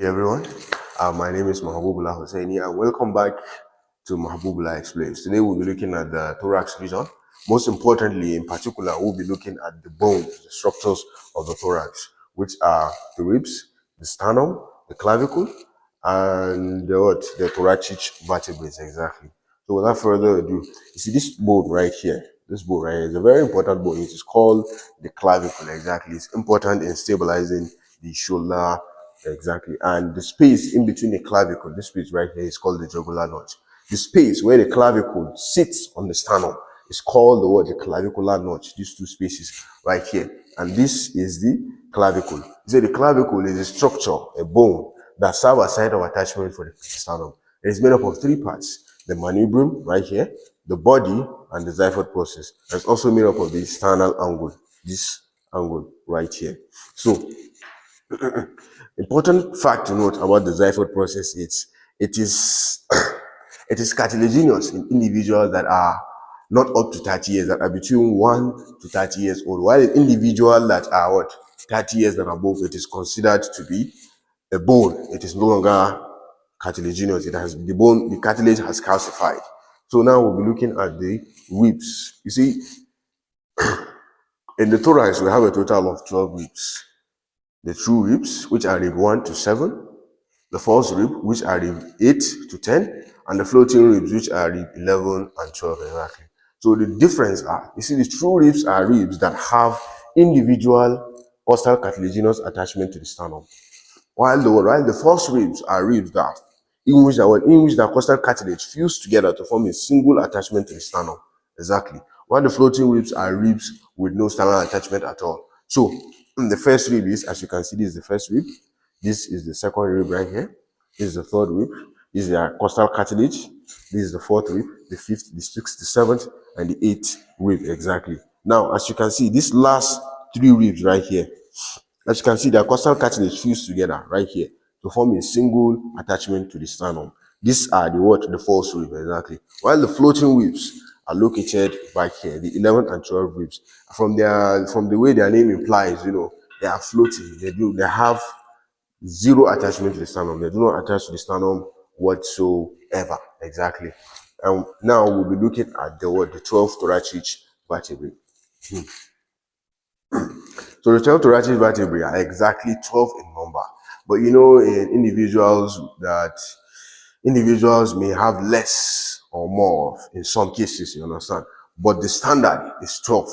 Hey everyone, my name is Mahbubulah and welcome back to Mahbubulah Explains. Today we'll be looking at the thorax region. Most importantly, in particular, we'll be looking at the bones, the structures of the thorax, which are the ribs, the sternum, the clavicle, and the thoracic vertebrae exactly. So without further ado, you see this bone right here. This bone right here is a very important bone. It is called the clavicle exactly. It's important in stabilizing the shoulder. Exactly. And the space in between the clavicle, this space right here is called the jugular notch. The space where the clavicle sits on the sternum is called the clavicular notch. These two spaces right here. And this is the clavicle. So the clavicle is a structure, a bone that serves as site of attachment for the sternum. It is made up of three parts. The manubrium right here, the body, and the xiphoid process. It's also made up of the sternal angle, this angle right here. So important fact to note about the xiphoid process is it is cartilaginous in individuals that are not up to 30 years, that are between 1 to 30 years old, while an individual that are 30 years and above, it is considered to be a bone. It is no longer cartilaginous. It has the cartilage has calcified. So now we'll be looking at the ribs. You see, in the thorax, we have a total of 12 ribs. The true ribs, which are rib 1 to 7, the false rib, which are rib 8 to 10, and the floating ribs, which are rib 11 and 12 exactly. So the difference are, you see, the true ribs are ribs that have individual costal cartilaginous attachment to the sternum, while the false ribs are ribs that in which the costal cartilage fused together to form a single attachment to the sternum exactly, while the floating ribs are ribs with no sternal attachment at all. So the first rib is, as you can see, this is the first rib, this is the second rib right here, this is the third rib, this is the costal cartilage, this is the fourth rib, the fifth, the sixth, the seventh, and the eighth rib exactly. Now, as you can see, these last three ribs right here, as you can see, the costal cartilage fused together right here to form a single attachment to the sternum. These are the false rib exactly, while the floating ribs are located back here, the 11 and 12 ribs. From the way their name implies, they are floating. They have zero attachment to the sternum. They do not attach to the sternum whatsoever exactly. And now we'll be looking at the 12 thoracic vertebrae. So the 12 thoracic vertebrae are exactly 12 in number. But in individuals may have less or more in some cases, you understand. But the standard is 12.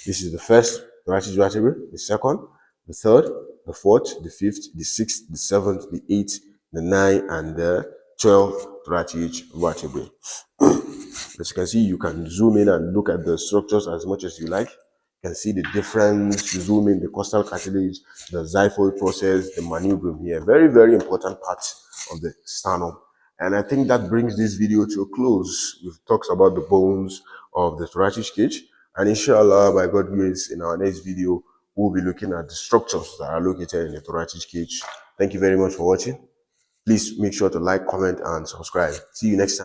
This is the first thoracic vertebrae, the second, the third, the fourth, the fifth, the sixth, the seventh, the eighth, the ninth, and the 12th thoracic vertebrae. As you can see, you can zoom in and look at the structures as much as you like. You can see the difference, zoom in the costal cartilage, the xiphoid process, the manubrium here. Very, very important part of the sternum. And I think that brings this video to a close. We've talked about the bones of the thoracic cage. And inshallah, by God's grace, in our next video, we'll be looking at the structures that are located in the thoracic cage. Thank you very much for watching. Please make sure to like, comment, and subscribe. See you next time.